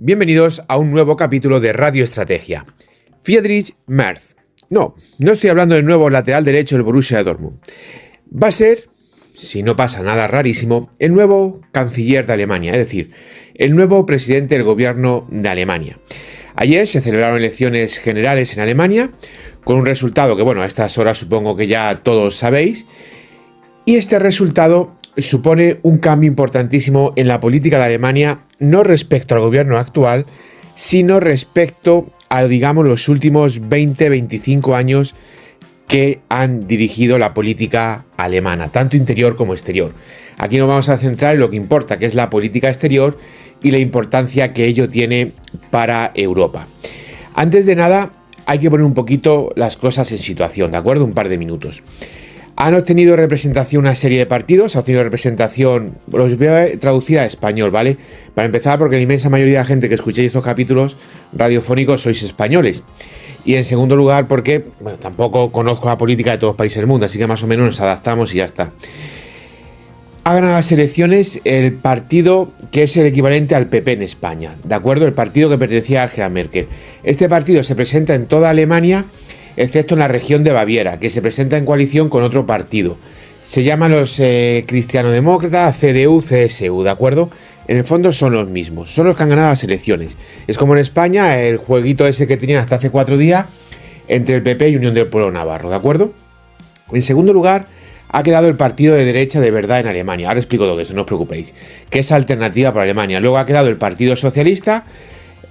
Bienvenidos a un nuevo capítulo de Radio Estrategia. Friedrich Merz. No estoy hablando del nuevo lateral derecho del Borussia Dortmund. Va a ser, si no pasa nada rarísimo, el nuevo canciller de Alemania, es decir, el nuevo presidente del gobierno de Alemania. Ayer se celebraron elecciones generales en Alemania, con un resultado que, a estas horas supongo que ya todos sabéis, y este resultado supone un cambio importantísimo en la política de Alemania, no respecto al gobierno actual, sino respecto a, los últimos 20-25 años que han dirigido la política alemana, tanto interior como exterior. Aquí nos vamos a centrar en lo que importa, que es la política exterior y la importancia que ello tiene para Europa. Antes de nada, hay que poner un poquito las cosas en situación, ¿de acuerdo? Un par de minutos. Han obtenido representación una serie de partidos, ha obtenido representación, los voy a traducir a español, ¿vale? Para empezar, porque la inmensa mayoría de la gente que escuchéis estos capítulos radiofónicos sois españoles. Y en segundo lugar, porque tampoco conozco la política de todos los países del mundo, así que más o menos nos adaptamos y ya está. Ha ganado las elecciones el partido que es el equivalente al PP en España, ¿de acuerdo? El partido que pertenecía a Angela Merkel. Este partido se presenta en toda Alemania, excepto en la región de Baviera, que se presenta en coalición con otro partido. Se llaman los cristianodemócratas, CDU, CSU, ¿de acuerdo? En el fondo son los mismos, son los que han ganado las elecciones. Es como en España, el jueguito ese que tenían hasta hace 4 días entre el PP y Unión del Pueblo Navarro, ¿de acuerdo? En segundo lugar, ha quedado el partido de derecha de verdad en Alemania. Ahora explico todo eso, no os preocupéis, que es Alternativa para Alemania. Luego ha quedado el Partido Socialista.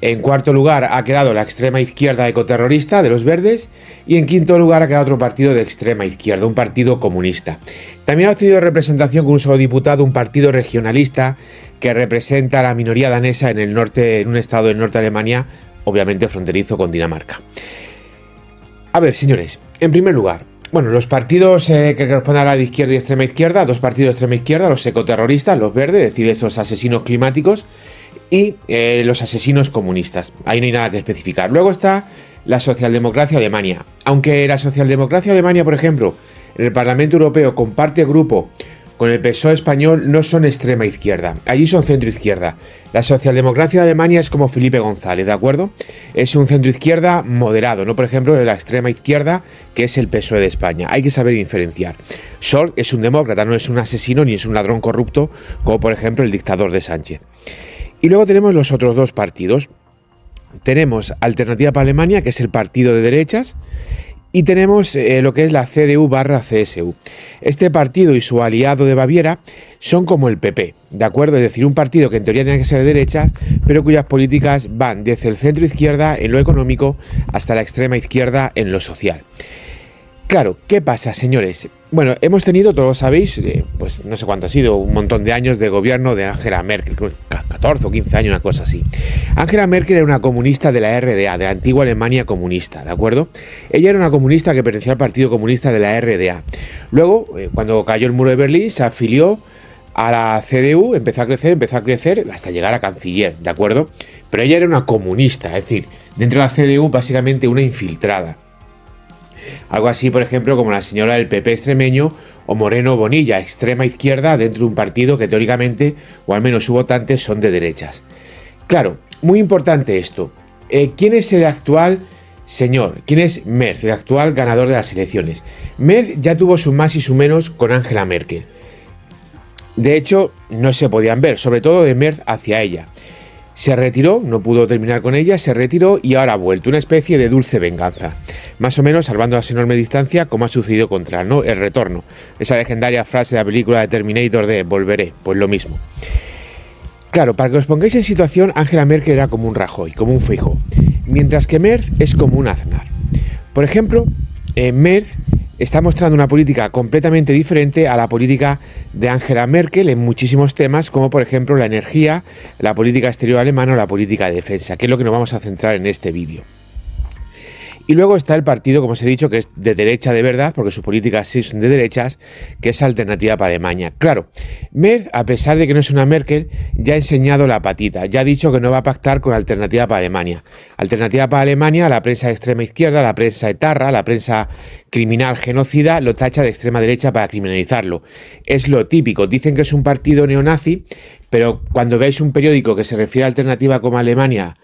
En cuarto lugar ha quedado la extrema izquierda ecoterrorista de los verdes y en quinto lugar ha quedado otro partido de extrema izquierda, un partido comunista. También ha obtenido representación con un solo diputado, un partido regionalista que representa a la minoría danesa en el norte, en un estado del norte de Alemania, obviamente fronterizo con Dinamarca. A ver, señores, en primer lugar, los partidos que corresponden a la de izquierda y extrema izquierda, dos partidos de extrema izquierda, los ecoterroristas, los verdes, es decir, esos asesinos climáticos, y los asesinos comunistas. Ahí no hay nada que especificar. Luego está la socialdemocracia alemania. Aunque la socialdemocracia alemania, por ejemplo, en el Parlamento Europeo comparte grupo con el PSOE español, no son extrema izquierda. Allí son centro izquierda. La socialdemocracia de Alemania es como Felipe González, ¿de acuerdo? Es un centro izquierda moderado, no por ejemplo de la extrema izquierda que es el PSOE de España. Hay que saber diferenciar. Scholz es un demócrata, no es un asesino ni es un ladrón corrupto como por ejemplo el dictador de Sánchez. Y luego tenemos los otros dos partidos. Tenemos Alternativa para Alemania, que es el partido de derechas, y tenemos lo que es la CDU/CSU. Este partido y su aliado de Baviera son como el PP, ¿de acuerdo? Es decir, un partido que en teoría tiene que ser de derechas, pero cuyas políticas van desde el centro izquierda en lo económico hasta la extrema izquierda en lo social. Claro, ¿qué pasa, señores? Hemos tenido, todos lo sabéis, no sé cuánto ha sido, un montón de años de gobierno de Angela Merkel, 14 o 15 años, una cosa así. Angela Merkel era una comunista de la RDA, de la antigua Alemania comunista, ¿de acuerdo? Ella era una comunista que pertenecía al Partido Comunista de la RDA. Luego, cuando cayó el muro de Berlín, se afilió a la CDU, empezó a crecer hasta llegar a canciller, ¿de acuerdo? Pero ella era una comunista, es decir, dentro de la CDU básicamente una infiltrada. Algo así, por ejemplo, como la señora del PP extremeño o Moreno Bonilla, extrema izquierda dentro de un partido que teóricamente, o al menos sus votantes, son de derechas. Claro, muy importante esto. ¿Quién es el actual señor? ¿Quién es Merz, el actual ganador de las elecciones? Merz ya tuvo su más y su menos con Angela Merkel. De hecho, no se podían ver, sobre todo de Merz hacia ella. Se retiró, no pudo terminar con ella, se retiró y ahora ha vuelto, una especie de dulce venganza. Más o menos salvando a enorme distancia, como ha sucedido contra él, ¿no? El retorno. Esa legendaria frase de la película de Terminator de volveré, pues lo mismo. Claro, para que os pongáis en situación, Angela Merkel era como un Rajoy, como un Feijóo, mientras que Merz es como un Aznar. Por ejemplo, Merz está mostrando una política completamente diferente a la política de Angela Merkel en muchísimos temas, como por ejemplo la energía, la política exterior alemana o la política de defensa, que es lo que nos vamos a centrar en este vídeo. Y luego está el partido, como os he dicho, que es de derecha de verdad, porque sus políticas sí son de derechas, que es Alternativa para Alemania. Claro, Merz, a pesar de que no es una Merkel, ya ha enseñado la patita, ya ha dicho que no va a pactar con Alternativa para Alemania. Alternativa para Alemania, la prensa de extrema izquierda, la prensa etarra, la prensa criminal genocida, lo tacha de extrema derecha para criminalizarlo. Es lo típico, dicen que es un partido neonazi, pero cuando veáis un periódico que se refiere a Alternativa como Alemania,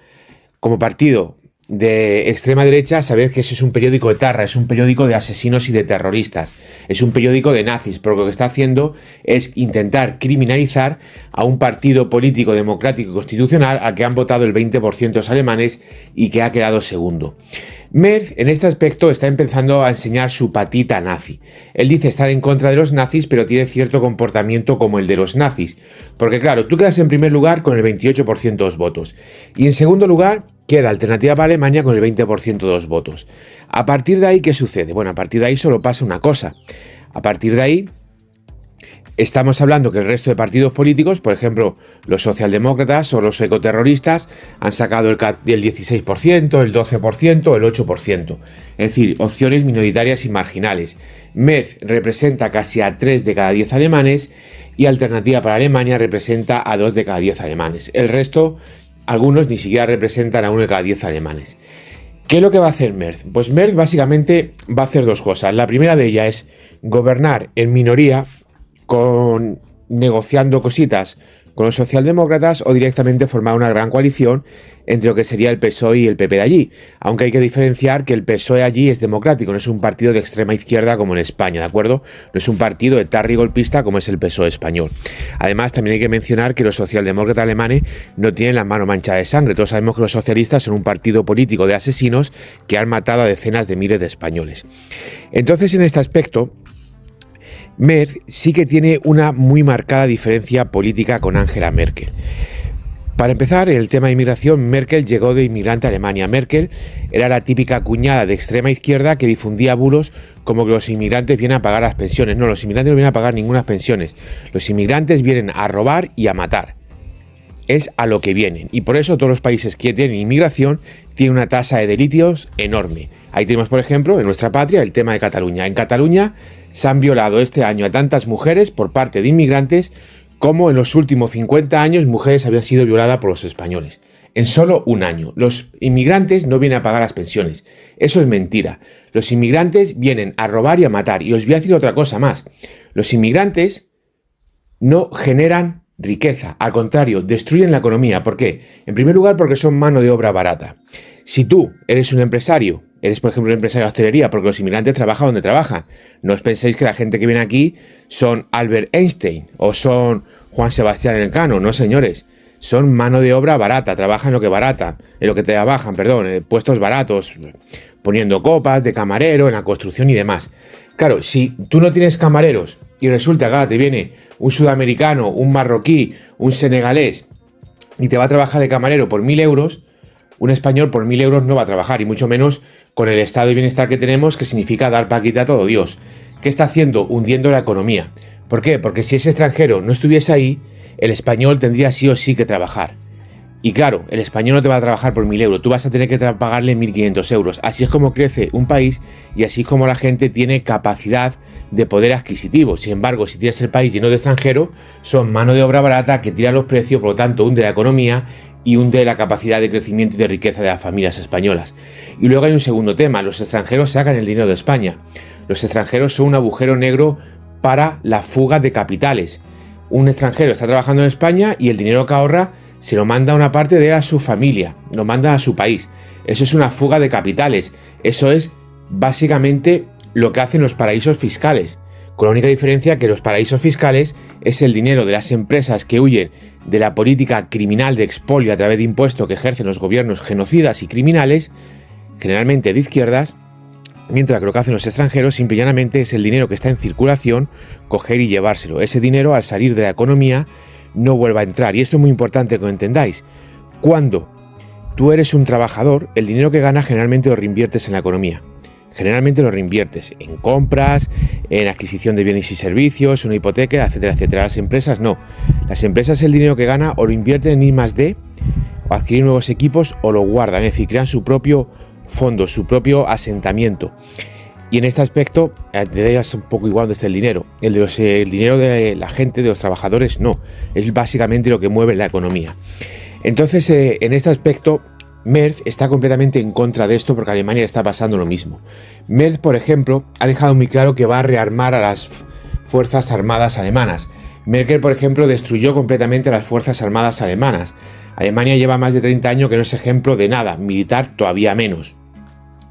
como partido de extrema derecha, sabéis que ese es un periódico etarra, es un periódico de asesinos y de terroristas, es un periódico de nazis, porque lo que está haciendo es intentar criminalizar a un partido político democrático y constitucional al que han votado el 20% de los alemanes y que ha quedado segundo. Merz en este aspecto está empezando a enseñar su patita nazi. Él dice estar en contra de los nazis, pero tiene cierto comportamiento como el de los nazis, porque claro, tú quedas en primer lugar con el 28% de los votos y en segundo lugar queda Alternativa para Alemania con el 20% de los votos. A partir de ahí, ¿qué sucede? Bueno, a partir de ahí solo pasa una cosa. A partir de ahí, estamos hablando que el resto de partidos políticos, por ejemplo, los socialdemócratas o los ecoterroristas, han sacado el 16%, el 12%, el 8%. Es decir, opciones minoritarias y marginales. Merz representa casi a 3 de cada 10 alemanes y Alternativa para Alemania representa a 2 de cada 10 alemanes. El resto, algunos ni siquiera representan a 1 de cada 10 alemanes. ¿Qué es lo que va a hacer Merz? Pues Merz básicamente va a hacer dos cosas. La primera de ellas es gobernar en minoría, negociando cositas con los socialdemócratas o directamente formar una gran coalición entre lo que sería el PSOE y el PP de allí. Aunque hay que diferenciar que el PSOE allí es democrático, no es un partido de extrema izquierda como en España, ¿de acuerdo? No es un partido etarra y golpista como es el PSOE español. Además, también hay que mencionar que los socialdemócratas alemanes no tienen la mano manchada de sangre. Todos sabemos que los socialistas son un partido político de asesinos que han matado a decenas de miles de españoles. Entonces, en este aspecto, Merz sí que tiene una muy marcada diferencia política con Angela Merkel. Para empezar, en el tema de inmigración, Merkel llegó de inmigrante a Alemania. Merkel era la típica cuñada de extrema izquierda que difundía bulos como que los inmigrantes vienen a pagar las pensiones. No, los inmigrantes no vienen a pagar ninguna pensiones. Los inmigrantes vienen a robar y a matar. Es a lo que vienen. Y por eso todos los países que tienen inmigración tienen una tasa de delitos enorme. Ahí tenemos, por ejemplo, en nuestra patria, el tema de Cataluña. En Cataluña se han violado este año a tantas mujeres por parte de inmigrantes como en los últimos 50 años mujeres habían sido violadas por los españoles. En solo un año. Los inmigrantes no vienen a pagar las pensiones. Eso es mentira. Los inmigrantes vienen a robar y a matar. Y os voy a decir otra cosa más. Los inmigrantes no generan riqueza, al contrario, destruyen la economía. ¿Por qué? En primer lugar, porque son mano de obra barata. Si tú eres un empresario, eres por ejemplo un empresario de hostelería, porque los inmigrantes trabajan donde trabajan. No os penséis que la gente que viene aquí son Albert Einstein o son Juan Sebastián Elcano, no señores. Son mano de obra barata, trabajan en lo que trabajan, puestos baratos, poniendo copas de camarero en la construcción y demás. Claro, si tú no tienes camareros y resulta que te viene un sudamericano, un marroquí, un senegalés y te va a trabajar de camarero por 1.000 euros, un español por 1.000 euros no va a trabajar, y mucho menos con el estado de bienestar que tenemos, que significa dar paquita a todo Dios. ¿Qué está haciendo? Hundiendo la economía. ¿Por qué? Porque si ese extranjero no estuviese ahí, el español tendría sí o sí que trabajar. Y claro, el español no te va a trabajar por 1.000 euros, tú vas a tener que pagarle 1.500 euros. Así es como crece un país y así es como la gente tiene capacidad de poder adquisitivo. Sin embargo, si tienes el país lleno de extranjeros, son mano de obra barata que tira los precios, por lo tanto hunde la economía y hunde la capacidad de crecimiento y de riqueza de las familias españolas. Y luego hay un segundo tema, los extranjeros sacan el dinero de España. Los extranjeros son un agujero negro para la fuga de capitales. Un extranjero está trabajando en España y el dinero que ahorra se lo manda a una parte de él a su familia, lo manda a su país. Eso es una fuga de capitales. Eso es básicamente lo que hacen los paraísos fiscales, con la única diferencia que los paraísos fiscales es el dinero de las empresas que huyen de la política criminal de expolio a través de impuestos que ejercen los gobiernos genocidas y criminales, generalmente de izquierdas, mientras que lo que hacen los extranjeros simple y llanamente es el dinero que está en circulación, coger y llevárselo. Ese dinero, al salir de la economía, no vuelva a entrar. Y esto es muy importante que lo entendáis. Cuando tú eres un trabajador, el dinero que ganas generalmente lo reinviertes en la economía. Generalmente lo reinviertes en compras, en adquisición de bienes y servicios, una hipoteca, etcétera, etcétera. Las empresas no. Las empresas el dinero que gana o lo invierten en I+D, o adquirir nuevos equipos, o lo guardan. Es decir, crean su propio fondo, su propio asentamiento. Y en este aspecto, te das un poco igual dónde está el dinero. El dinero de la gente, de los trabajadores, no. Es básicamente lo que mueve la economía. Entonces, en este aspecto, Merz está completamente en contra de esto porque a Alemania le está pasando lo mismo. Merz, por ejemplo, ha dejado muy claro que va a rearmar a las fuerzas armadas alemanas. Merkel, por ejemplo, destruyó completamente a las fuerzas armadas alemanas. Alemania lleva más de 30 años que no es ejemplo de nada, militar todavía menos.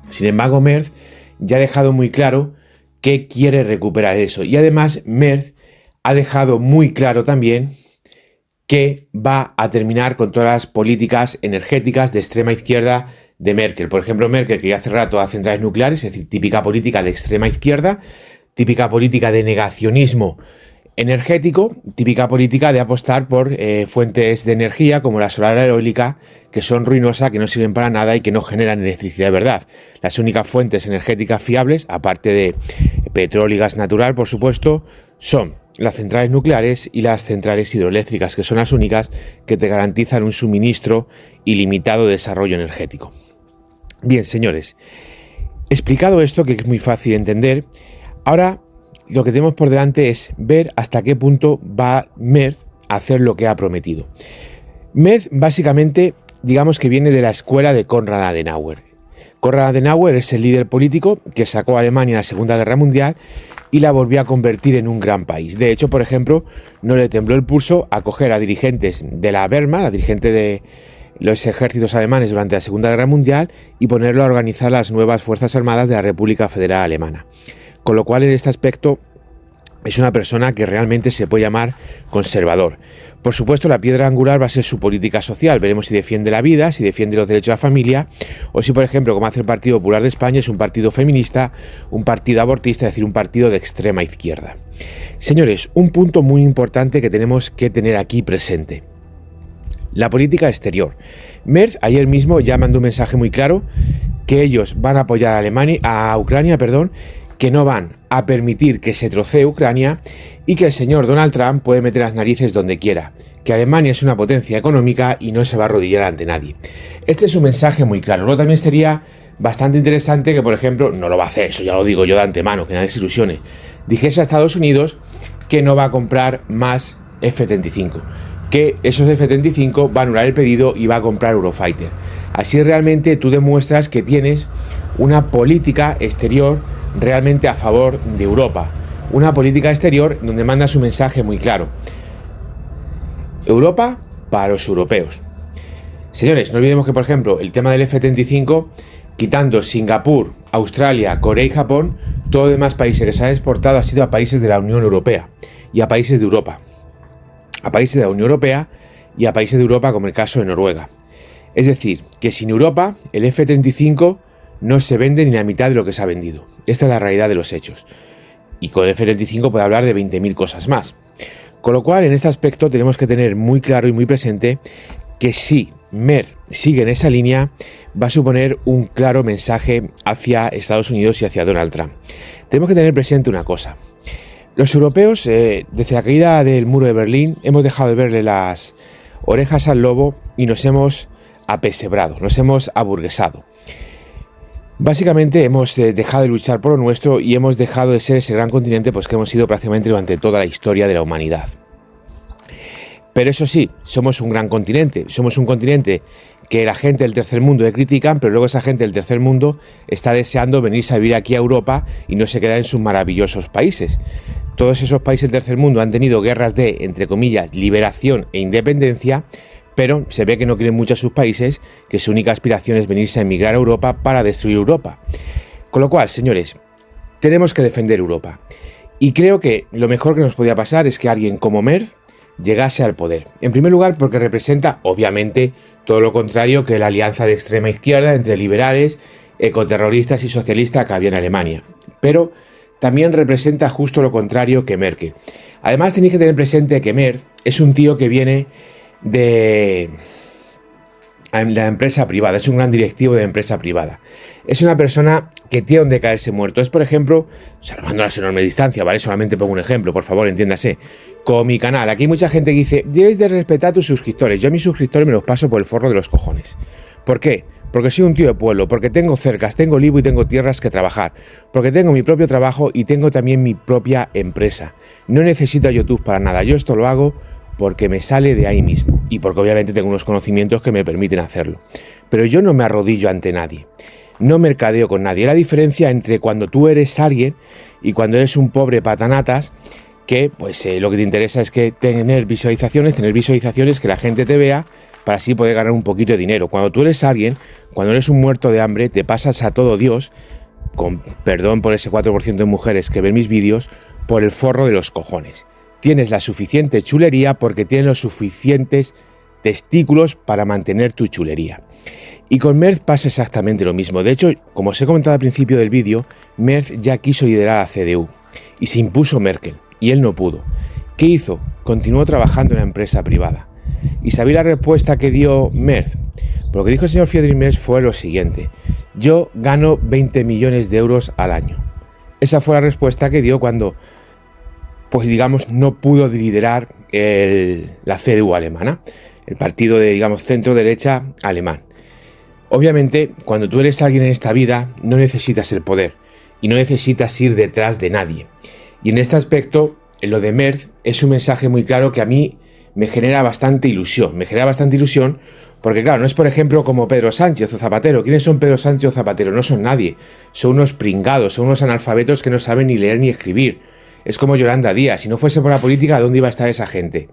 Sin embargo, Merz ya ha dejado muy claro que quiere recuperar eso. Y además, Merz ha dejado muy claro también que va a terminar con todas las políticas energéticas de extrema izquierda de Merkel. Por ejemplo, Merkel quería cerrar todas las centrales nucleares, es decir, típica política de extrema izquierda, típica política de negacionismo energético, típica política de apostar por fuentes de energía como la solar eólica, que son ruinosas, que no sirven para nada y que no generan electricidad de verdad. Las únicas fuentes energéticas fiables, aparte de petróleo y gas natural, por supuesto, son las centrales nucleares y las centrales hidroeléctricas, que son las únicas que te garantizan un suministro ilimitado de desarrollo energético. Bien, señores, explicado esto, que es muy fácil de entender, ahora lo que tenemos por delante es ver hasta qué punto va Merz a hacer lo que ha prometido. Merz básicamente, digamos que viene de la escuela de Konrad Adenauer. Konrad Adenauer es el líder político que sacó a Alemania de la Segunda Guerra Mundial y la volvió a convertir en un gran país. De hecho, por ejemplo, no le tembló el pulso a coger a dirigentes de la Wehrmacht, a dirigentes de los ejércitos alemanes durante la Segunda Guerra Mundial, y ponerlo a organizar las nuevas Fuerzas Armadas de la República Federal Alemana. Con lo cual, en este aspecto, es una persona que realmente se puede llamar conservador. Por supuesto, la piedra angular va a ser su política social. Veremos si defiende la vida, si defiende los derechos de la familia, o si, por ejemplo, como hace el Partido Popular de España, es un partido feminista, un partido abortista, es decir, un partido de extrema izquierda. Señores, un punto muy importante que tenemos que tener aquí presente: la política exterior. Merz ayer mismo ya mandó un mensaje muy claro que ellos van a apoyar a Ucrania, que no van a permitir que se trocee Ucrania y que el señor Donald Trump puede meter las narices donde quiera, que Alemania es una potencia económica y no se va a arrodillar ante nadie. Este es un mensaje muy claro. Luego también sería bastante interesante que, por ejemplo, no lo va a hacer, eso ya lo digo yo de antemano, que nadie se ilusione, dijese a Estados Unidos que no va a comprar más F-35, que esos F-35 va a anular el pedido y va a comprar Eurofighter. Así realmente tú demuestras que tienes una política exterior realmente a favor de Europa, una política exterior donde manda su mensaje muy claro: Europa para los europeos. Señores, no olvidemos que, por ejemplo, el tema del F-35, quitando Singapur, Australia, Corea y Japón, todos los demás países que se han exportado ha sido a países de la Unión Europea y a países de Europa, a países de la Unión Europea y a países de Europa, como el caso de Noruega. Es decir, que sin Europa el F-35 no se vende ni la mitad de lo que se ha vendido. Esta es la realidad de los hechos. Y con el F-35 puede hablar de 20.000 cosas más. Con lo cual, en este aspecto tenemos que tener muy claro y muy presente que si Merz sigue en esa línea, va a suponer un claro mensaje hacia Estados Unidos y hacia Donald Trump. Tenemos que tener presente una cosa: los europeos, desde la caída del muro de Berlín, hemos dejado de verle las orejas al lobo y nos hemos apesebrado, nos hemos aburguesado. Básicamente hemos dejado de luchar por lo nuestro y hemos dejado de ser ese gran continente que hemos sido prácticamente durante toda la historia de la humanidad. Pero eso sí, somos un gran continente, somos un continente que la gente del tercer mundo le critican, pero luego esa gente del tercer mundo está deseando venirse a vivir aquí a Europa y no se queda en sus maravillosos países. Todos esos países del tercer mundo han tenido guerras de, entre comillas, liberación e independencia, pero se ve que no quieren mucho a sus países, que su única aspiración es venirse a emigrar a Europa para destruir Europa. Con lo cual, señores, tenemos que defender Europa. Y creo que lo mejor que nos podía pasar es que alguien como Merz llegase al poder. En primer lugar, porque representa, obviamente, todo lo contrario que la alianza de extrema izquierda entre liberales, ecoterroristas y socialistas que había en Alemania. Pero también representa justo lo contrario que Merkel. Además, tenéis que tener presente que Merz es un tío que viene de la empresa privada, es un gran directivo de empresa privada. Es una persona que tiene donde caerse muerto. Es, por ejemplo, salvando las enormes distancias, ¿vale? Solamente pongo un ejemplo, por favor, entiéndase. Con mi canal, aquí hay mucha gente que dice: debes de respetar a tus suscriptores. Yo a mis suscriptores me los paso por el forro de los cojones. ¿Por qué? Porque soy un tío de pueblo, porque tengo cercas, tengo olivo y tengo tierras que trabajar, porque tengo mi propio trabajo y tengo también mi propia empresa. No necesito a YouTube para nada, yo esto lo hago porque me sale de ahí mismo y porque obviamente tengo unos conocimientos que me permiten hacerlo. Pero yo no me arrodillo ante nadie, no mercadeo con nadie. La diferencia entre cuando tú eres alguien y cuando eres un pobre patanatas que pues lo que te interesa es que tener visualizaciones, que la gente te vea para así poder ganar un poquito de dinero. Cuando tú eres alguien, cuando eres un muerto de hambre, te pasas a todo Dios, con perdón por ese 4% de mujeres que ven mis vídeos, por el forro de los cojones. Tienes la suficiente chulería porque tienes los suficientes testículos para mantener tu chulería. Y con Merz pasa exactamente lo mismo. De hecho, como os he comentado al principio del vídeo, Merz ya quiso liderar a CDU y se impuso Merkel y él no pudo. ¿Qué hizo? Continuó trabajando en la empresa privada. ¿Y sabéis la respuesta que dio Merz? Lo que dijo el señor Friedrich Merz fue lo siguiente: yo gano 20 millones de euros al año. Esa fue la respuesta que dio cuando, pues digamos, no pudo liderar la CDU alemana, el partido de, digamos, centro-derecha alemán. Obviamente, cuando tú eres alguien en esta vida, no necesitas el poder y no necesitas ir detrás de nadie. Y en este aspecto, en lo de Merz es un mensaje muy claro que a mí me genera bastante ilusión. Me genera bastante ilusión porque, claro, no es, por ejemplo, como Pedro Sánchez o Zapatero. ¿Quiénes son Pedro Sánchez o Zapatero? No son nadie. Son unos pringados, son unos analfabetos que no saben ni leer ni escribir. Es como Yolanda Díaz. Si no fuese por la política, ¿dónde iba a estar esa gente?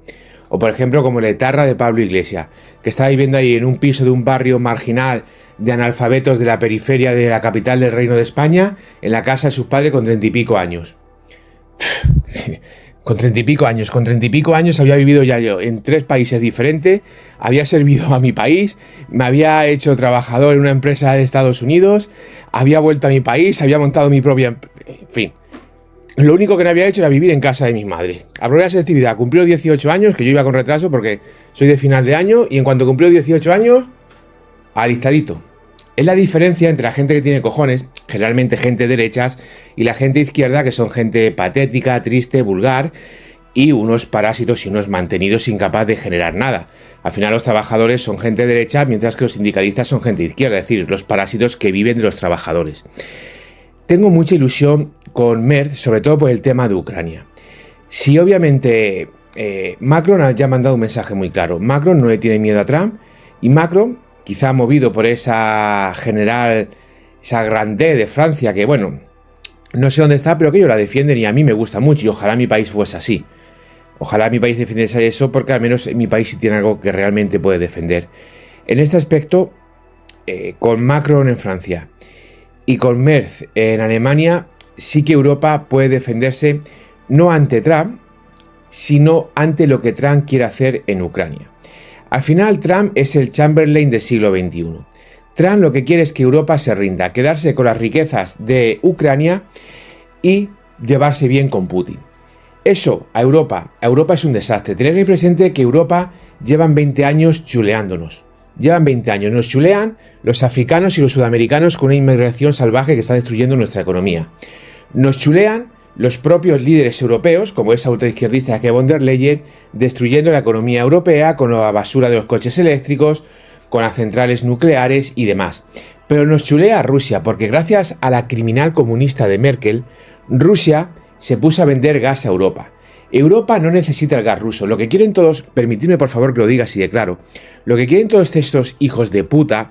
O, por ejemplo, como la etarra de Pablo Iglesias, que está viviendo ahí en un piso de un barrio marginal de analfabetos de la periferia de la capital del Reino de España, en la casa de sus padres con 30 y pico años. Con 30 y pico años había vivido ya yo en 3 países diferentes, había servido a mi país, me había hecho trabajador en una empresa de Estados Unidos, había vuelto a mi país, había montado mi propia... En fin, lo único que no había hecho era vivir en casa de mi madre. Aprobé la selectividad, cumplió 18 años, que yo iba con retraso porque soy de final de año, y en cuanto cumplió 18 años, alistadito. Es la diferencia entre la gente que tiene cojones, generalmente gente derechas, y la gente izquierda, que son gente patética, triste, vulgar, y unos parásitos y unos mantenidos incapaz de generar nada. Al final los trabajadores son gente derecha, mientras que los sindicalistas son gente izquierda, es decir, los parásitos que viven de los trabajadores. Tengo mucha ilusión con Merz, sobre todo por el tema de Ucrania. Si obviamente Macron ha ya mandado un mensaje muy claro. Macron no le tiene miedo a Trump, y Macron, quizá movido por esa general, esa grandé de Francia, que bueno, no sé dónde está, pero que ellos la defienden y a mí me gusta mucho, y ojalá mi país fuese así. Ojalá mi país defendiese eso, porque al menos mi país sí tiene algo que realmente puede defender. En este aspecto, con Macron en Francia y con Merz en Alemania, sí que Europa puede defenderse no ante Trump, sino ante lo que Trump quiere hacer en Ucrania. Al final, Trump es el Chamberlain del siglo XXI. Trump lo que quiere es que Europa se rinda, quedarse con las riquezas de Ucrania y llevarse bien con Putin. Eso a Europa es un desastre. Tener muy presente que Europa llevan 20 años chuleándonos. Llevan 20 años, nos chulean los africanos y los sudamericanos con una inmigración salvaje que está destruyendo nuestra economía. Nos chulean los propios líderes europeos, como esa ultraizquierdista que von der Leyen, destruyendo la economía europea con la basura de los coches eléctricos, con las centrales nucleares y demás. Pero nos chulea Rusia, porque gracias a la criminal comunista de Merkel, Rusia se puso a vender gas a Europa. Europa no necesita el gas ruso. Lo que quieren todos, permitidme por favor que lo diga así de claro, lo que quieren todos estos hijos de puta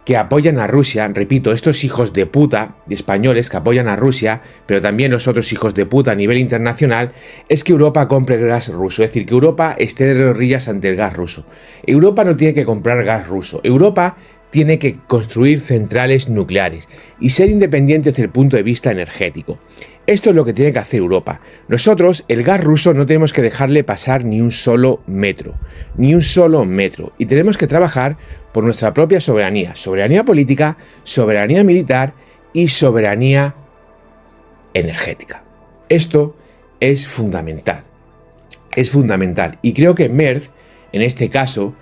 que apoyan a Rusia, repito, estos hijos de puta de españoles que apoyan a Rusia, pero también los otros hijos de puta a nivel internacional, es que Europa compre gas ruso, es decir, que Europa esté de rodillas ante el gas ruso. Europa no tiene que comprar gas ruso, Europa tiene que construir centrales nucleares y ser independiente desde el punto de vista energético. Esto es lo que tiene que hacer Europa. Nosotros, el gas ruso, no tenemos que dejarle pasar ni un solo metro, y tenemos que trabajar por nuestra propia soberanía, soberanía política, soberanía militar y soberanía energética. Esto es fundamental, y creo que Merz, en este caso,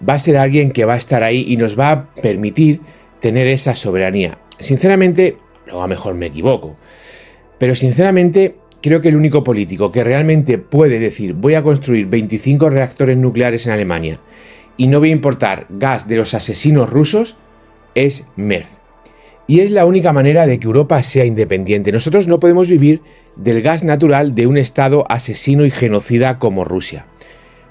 va a ser alguien que va a estar ahí y nos va a permitir tener esa soberanía. Sinceramente, luego a lo mejor me equivoco, pero sinceramente creo que el único político que realmente puede decir voy a construir 25 reactores nucleares en Alemania y no voy a importar gas de los asesinos rusos, es Merz. Y es la única manera de que Europa sea independiente. Nosotros no podemos vivir del gas natural de un estado asesino y genocida como Rusia.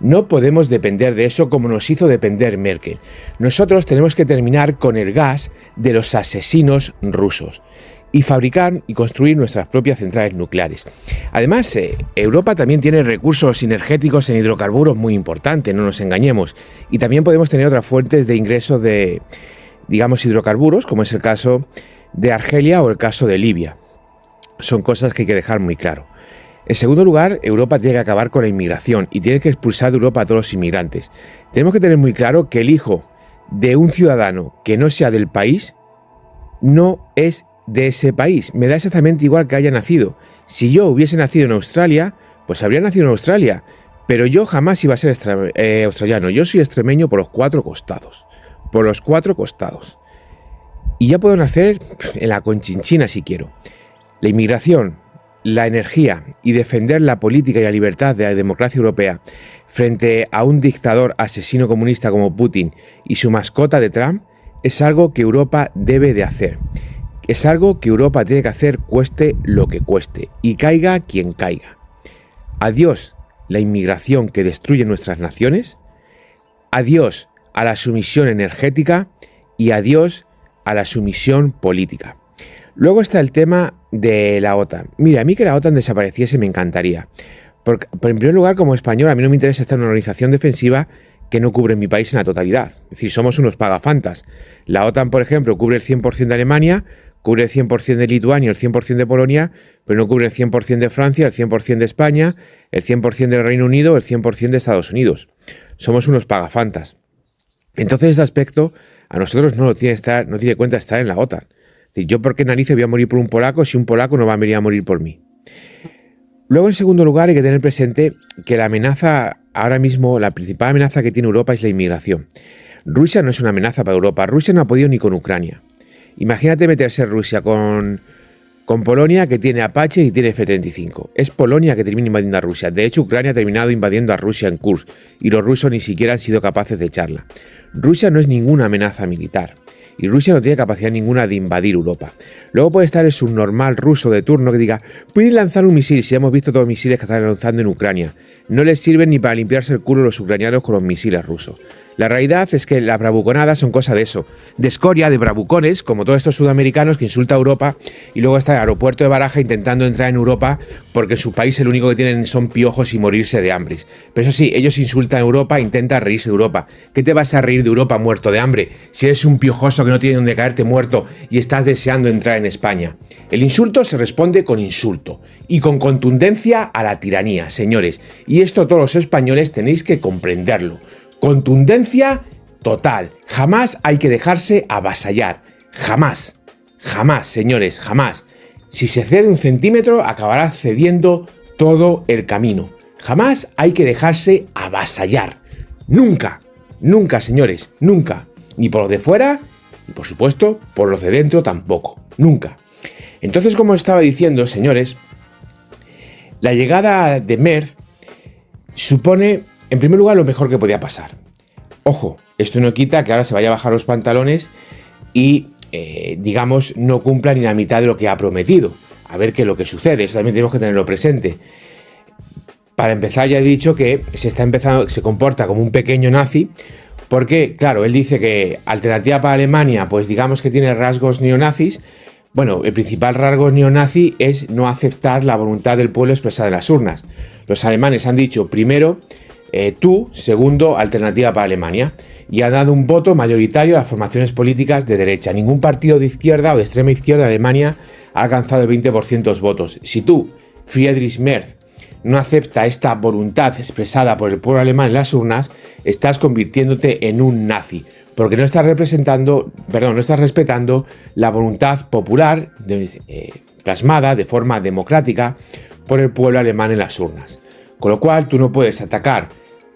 No podemos depender de eso como nos hizo depender Merkel. Nosotros tenemos que terminar con el gas de los asesinos rusos y fabricar y construir nuestras propias centrales nucleares. Además, Europa también tiene recursos energéticos en hidrocarburos muy importantes, no nos engañemos. Y también podemos tener otras fuentes de ingresos de, digamos, hidrocarburos, como es el caso de Argelia o el caso de Libia. Son cosas que hay que dejar muy claro. En segundo lugar, Europa tiene que acabar con la inmigración y tiene que expulsar de Europa a todos los inmigrantes. Tenemos que tener muy claro que el hijo de un ciudadano que no sea del país no es de ese país. Me da exactamente igual que haya nacido. Si yo hubiese nacido en Australia, pues habría nacido en Australia, pero yo jamás iba a ser australiano. Yo soy extremeño por los cuatro costados. Por los cuatro costados. Y ya puedo nacer en la Conchinchina si quiero. La inmigración, la energía y defender la política y la libertad de la democracia europea frente a un dictador asesino comunista como Putin y su mascota de Trump es algo que Europa debe de hacer. Es algo que Europa tiene que hacer cueste lo que cueste y caiga quien caiga. Adiós la inmigración que destruye nuestras naciones. Adiós a la sumisión energética y adiós a la sumisión política. Luego está el tema de la OTAN. Mira, a mí que la OTAN desapareciese me encantaría. Porque, en primer lugar, como español, a mí no me interesa estar en una organización defensiva que no cubre mi país en la totalidad. Es decir, somos unos pagafantas. La OTAN, por ejemplo, cubre el 100% de Alemania, cubre el 100% de Lituania, el 100% de Polonia, pero no cubre el 100% de Francia, el 100% de España, el 100% del Reino Unido, el 100% de Estados Unidos. Somos unos pagafantas. Entonces, este aspecto a nosotros no tiene cuenta estar en la OTAN. Es decir, yo por qué narices voy a morir por un polaco si un polaco no va a venir a morir por mí. Luego, en segundo lugar, hay que tener presente que la amenaza, ahora mismo, la principal amenaza que tiene Europa es la inmigración. Rusia no es una amenaza para Europa. Rusia no ha podido ni con Ucrania. Imagínate meterse Rusia con Polonia, que tiene Apache y tiene F-35. Es Polonia que termina invadiendo a Rusia. De hecho, Ucrania ha terminado invadiendo a Rusia en Kursk y los rusos ni siquiera han sido capaces de echarla. Rusia no es ninguna amenaza militar. Y Rusia no tiene capacidad ninguna de invadir Europa. Luego puede estar el subnormal ruso de turno que diga, pueden lanzar un misil, si hemos visto todos los misiles que están lanzando en Ucrania. No les sirven ni para limpiarse el culo los ucranianos con los misiles rusos. La realidad es que las bravuconadas son cosa de eso, de escoria, de bravucones, como todos estos sudamericanos que insultan a Europa y luego está en el aeropuerto de Baraja intentando entrar en Europa porque en su país el único que tienen son piojos y morirse de hambre. Pero eso sí, ellos insultan a Europa e intentan reírse de Europa. ¿Qué te vas a reír de Europa muerto de hambre si eres un piojoso que no tiene donde caerte muerto y estás deseando entrar en España? El insulto se responde con insulto y con contundencia a la tiranía, señores. Y esto todos los españoles tenéis que comprenderlo. Contundencia total. Jamás hay que dejarse avasallar. Jamás. Jamás, señores, jamás. Si se cede un centímetro, acabará cediendo todo el camino. Jamás hay que dejarse avasallar. Nunca. Nunca, señores. Nunca. Ni por los de fuera, y por supuesto, por los de dentro tampoco. Nunca. Entonces, como estaba diciendo, señores, la llegada de Merz supone, en primer lugar, lo mejor que podía pasar. Ojo, esto no quita que ahora se vaya a bajar los pantalones y, digamos, no cumpla ni la mitad de lo que ha prometido. A ver qué es lo que sucede, eso también tenemos que tenerlo presente. Para empezar, ya he dicho que se comporta como un pequeño nazi, porque, claro, él dice que alternativa para Alemania, pues digamos que tiene rasgos neonazis. Bueno, el principal rasgo neonazi es no aceptar la voluntad del pueblo expresada en las urnas. Los alemanes han dicho primero tú, segundo, alternativa para Alemania, y han dado un voto mayoritario a las formaciones políticas de derecha. Ningún partido de izquierda o de extrema izquierda de Alemania ha alcanzado el 20% de los votos. Si tú, Friedrich Merz, no acepta esta voluntad expresada por el pueblo alemán en las urnas, estás convirtiéndote en un nazi, porque no estás respetando la voluntad popular plasmada de forma democrática por el pueblo alemán en las urnas. Con lo cual, tú no puedes atacar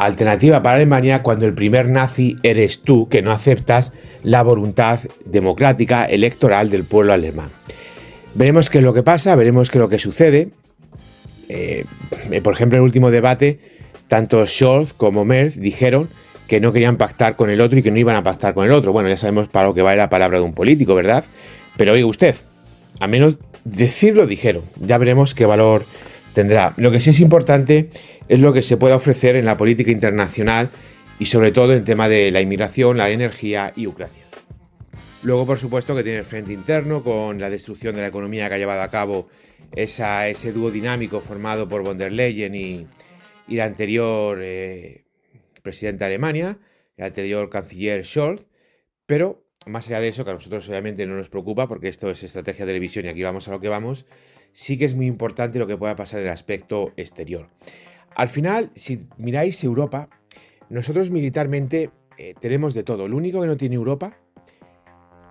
Alternativa para Alemania cuando el primer nazi eres tú, que no aceptas la voluntad democrática electoral del pueblo alemán. Veremos qué es lo que pasa, veremos qué es lo que sucede. Por ejemplo, en el último debate, tanto Scholz como Merz dijeron que no querían pactar con el otro y que no iban a pactar con el otro. Bueno, ya sabemos para lo que vale la palabra de un político, ¿verdad? Pero oiga usted, al menos decirlo dijeron. Ya veremos qué valor tendrá. Lo que sí es importante es lo que se pueda ofrecer en la política internacional y sobre todo en tema de la inmigración, la energía y Ucrania. Luego, por supuesto, que tiene el frente interno con la destrucción de la economía que ha llevado a cabo ese dúo dinámico formado por von der Leyen y la anterior presidenta de Alemania, el anterior canciller Scholz, pero más allá de eso, que a nosotros obviamente no nos preocupa porque esto es estrategia de televisión y aquí vamos a lo que vamos, sí que es muy importante lo que pueda pasar en el aspecto exterior. Al final, si miráis Europa, nosotros militarmente tenemos de todo. Lo único que no tiene Europa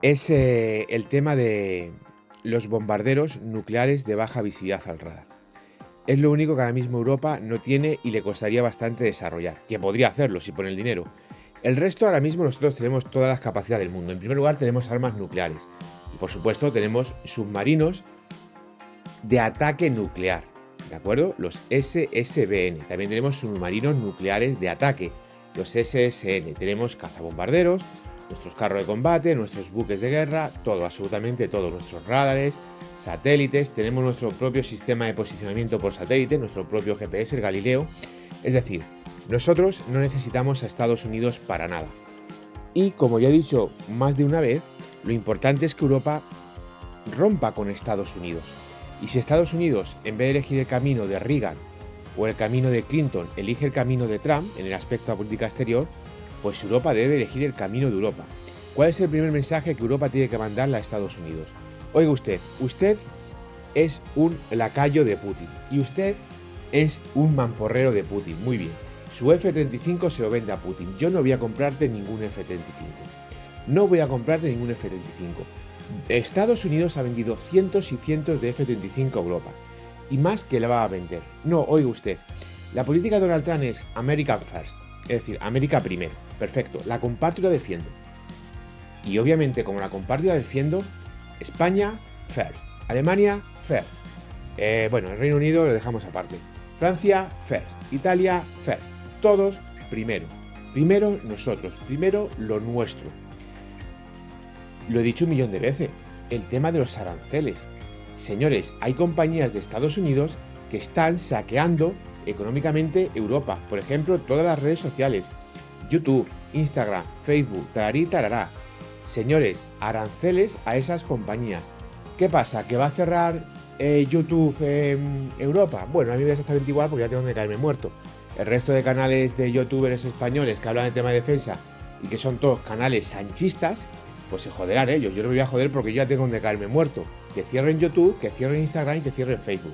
es el tema de los bombarderos nucleares de baja visibilidad al radar. Es lo único que ahora mismo Europa no tiene y le costaría bastante desarrollar, que podría hacerlo si pone el dinero. El resto, ahora mismo nosotros tenemos todas las capacidades del mundo. En primer lugar tenemos armas nucleares y por supuesto tenemos submarinos de ataque nuclear, ¿de acuerdo? Los SSBN. También tenemos submarinos nucleares de ataque, los SSN. Tenemos cazabombarderos, nuestros carros de combate, nuestros buques de guerra, todo, absolutamente todo, nuestros radares, satélites, tenemos nuestro propio sistema de posicionamiento por satélite, nuestro propio GPS, el Galileo. Es decir, nosotros no necesitamos a Estados Unidos para nada. Y como ya he dicho más de una vez, lo importante es que Europa rompa con Estados Unidos. Y si Estados Unidos, en vez de elegir el camino de Reagan o el camino de Clinton, elige el camino de Trump en el aspecto de la política exterior, pues Europa debe elegir el camino de Europa. ¿Cuál es el primer mensaje que Europa tiene que mandarle a Estados Unidos? Oiga usted es un lacayo de Putin y usted es un mamporrero de Putin. Muy bien, su F-35 se lo vende a Putin. Yo no voy a comprarte ningún F-35. No voy a comprarte ningún F-35. Estados Unidos ha vendido cientos y cientos de F-35 a Europa y más que le va a vender. No, oiga usted, la política de Donald Trump es American First, es decir, América primero. Perfecto, la comparto y la defiendo. Y obviamente, como la comparto y la defiendo, España first, Alemania first. Bueno, el Reino Unido lo dejamos aparte. Francia first, Italia first. Todos primero. Primero nosotros, primero lo nuestro. Lo he dicho 1.000.000 de veces, el tema de los aranceles. Señores, hay compañías de Estados Unidos que están saqueando económicamente Europa. Por ejemplo, todas las redes sociales, YouTube, Instagram, Facebook, tararí, tarará. Señores, aranceles a esas compañías. ¿Qué pasa? ¿Que va a cerrar YouTube en Europa? Bueno, a mí me da exactamente igual porque ya tengo donde caerme muerto. El resto de canales de youtubers españoles que hablan de tema de defensa y que son todos canales sanchistas, pues se joderán ellos. Yo no me voy a joder porque yo ya tengo donde caerme muerto. Que cierren YouTube, que cierren Instagram y que cierren Facebook.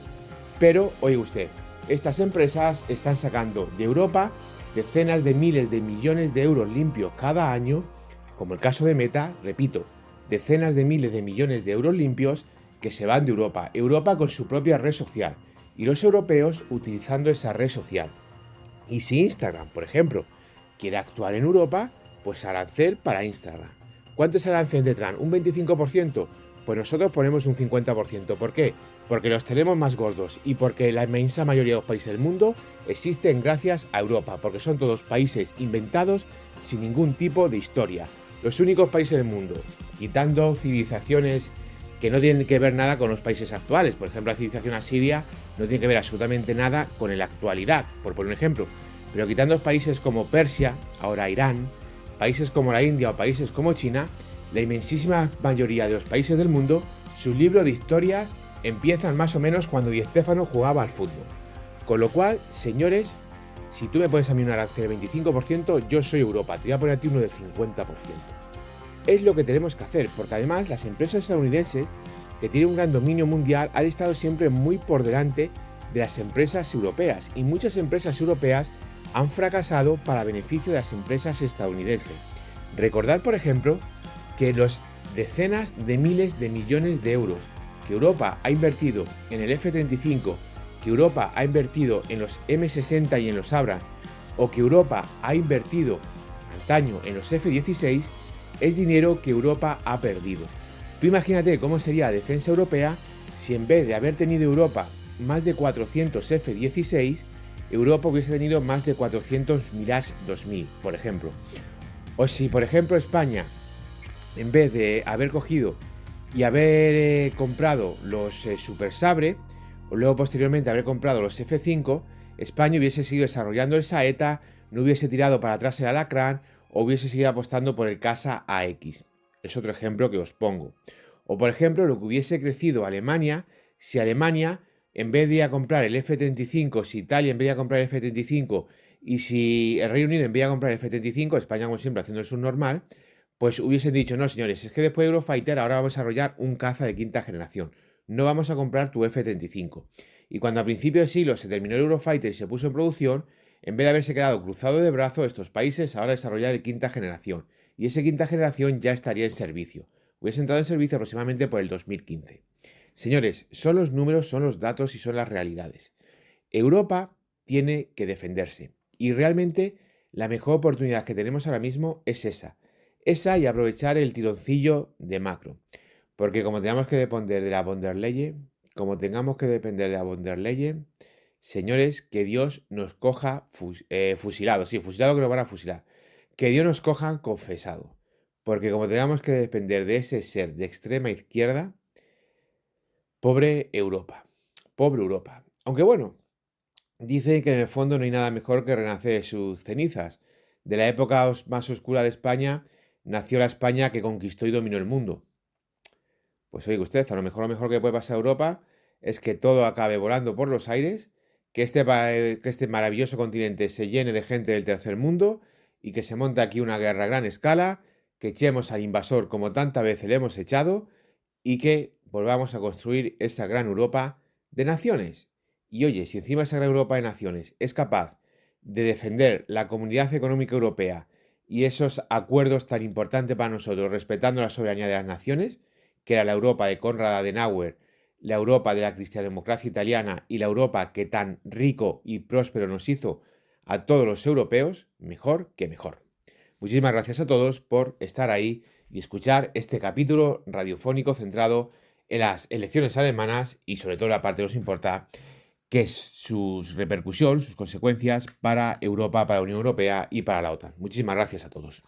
Pero, oiga usted, estas empresas están sacando de Europa decenas de miles de millones de euros limpios cada año, como el caso de Meta, repito, decenas de miles de millones de euros limpios que se van de Europa. Europa con su propia red social y los europeos utilizando esa red social. Y si Instagram, por ejemplo, quiere actuar en Europa, pues arancel para Instagram. ¿Cuánto es arancel de Trump? ¿Un 25%? Pues nosotros ponemos un 50%. ¿Por qué? Porque los tenemos más gordos y porque la inmensa mayoría de los países del mundo existen gracias a Europa, porque son todos países inventados sin ningún tipo de historia. Los únicos países del mundo, quitando civilizaciones que no tienen que ver nada con los países actuales. Por ejemplo, la civilización asiria no tiene que ver absolutamente nada con el actual Irak, por poner un ejemplo. Pero quitando países como Persia, ahora Irán, países como la India o países como China, la inmensísima mayoría de los países del mundo, sus libros de historia empiezan más o menos cuando Di Stéfano jugaba al fútbol. Con lo cual, señores, si tú me pones a mí un arancel del 25%, yo soy Europa, te voy a poner a ti uno del 50%. Es lo que tenemos que hacer, porque además las empresas estadounidenses, que tienen un gran dominio mundial, han estado siempre muy por delante de las empresas europeas, y muchas empresas europeas han fracasado para beneficio de las empresas estadounidenses. Recordad, por ejemplo, que los decenas de miles de millones de euros que Europa ha invertido en el F-35, que Europa ha invertido en los M60 y en los Abrams, o que Europa ha invertido antaño en los F-16, es dinero que Europa ha perdido. Tú imagínate cómo sería la defensa europea si en vez de haber tenido Europa más de 400 F-16, Europa hubiese tenido más de 400 Mirage 2000, por ejemplo. O si, por ejemplo, España, en vez de haber cogido y haber comprado los Super Sabre, o luego posteriormente haber comprado los F5, España hubiese seguido desarrollando el Saeta, no hubiese tirado para atrás el Alacrán, o hubiese seguido apostando por el Casa AX. Es otro ejemplo que os pongo. O por ejemplo, lo que hubiese crecido Alemania, si Alemania, en vez de ir a comprar el F-35, si Italia en vez de ir a comprar el F-35, y si el Reino Unido en vez de ir a comprar el F-35, España como siempre haciendo el subnormal, pues hubiesen dicho, no señores, es que después de Eurofighter ahora vamos a desarrollar un caza de quinta generación. No vamos a comprar tu F-35. Y cuando a principios de siglo se terminó el Eurofighter y se puso en producción, en vez de haberse quedado cruzado de brazos, estos países ahora desarrollar el quinta generación. Y ese quinta generación ya estaría en servicio. Hubiese entrado en servicio aproximadamente por el 2015. Señores, son los números, son los datos y son las realidades. Europa tiene que defenderse. Y realmente la mejor oportunidad que tenemos ahora mismo es esa. Esa y aprovechar el tironcillo de Macron. Porque como tengamos que depender de la von der Leyen, señores, que Dios nos coja fusilados. Sí, fusilado que nos van a fusilar. Que Dios nos coja confesado. Porque como tengamos que depender de ese ser de extrema izquierda, pobre Europa. Pobre Europa. Aunque bueno, dicen que en el fondo no hay nada mejor que renacer de sus cenizas. De la época más oscura de España, nació la España que conquistó y dominó el mundo. Pues oiga usted, a lo mejor que puede pasar a Europa es que todo acabe volando por los aires, que este maravilloso continente se llene de gente del tercer mundo y que se monte aquí una guerra a gran escala, que echemos al invasor como tantas veces le hemos echado y que volvamos a construir esa gran Europa de naciones. Y oye, si encima esa gran Europa de naciones es capaz de defender la Comunidad Económica Europea y esos acuerdos tan importantes para nosotros, respetando la soberanía de las naciones, que era la Europa de Konrad Adenauer, la Europa de la cristiandemocracia italiana y la Europa que tan rico y próspero nos hizo a todos los europeos, mejor que mejor. Muchísimas gracias a todos por estar ahí y escuchar este capítulo radiofónico centrado en las elecciones alemanas y sobre todo la parte que os importa, que es su repercusión, sus consecuencias para Europa, para la Unión Europea y para la OTAN. Muchísimas gracias a todos.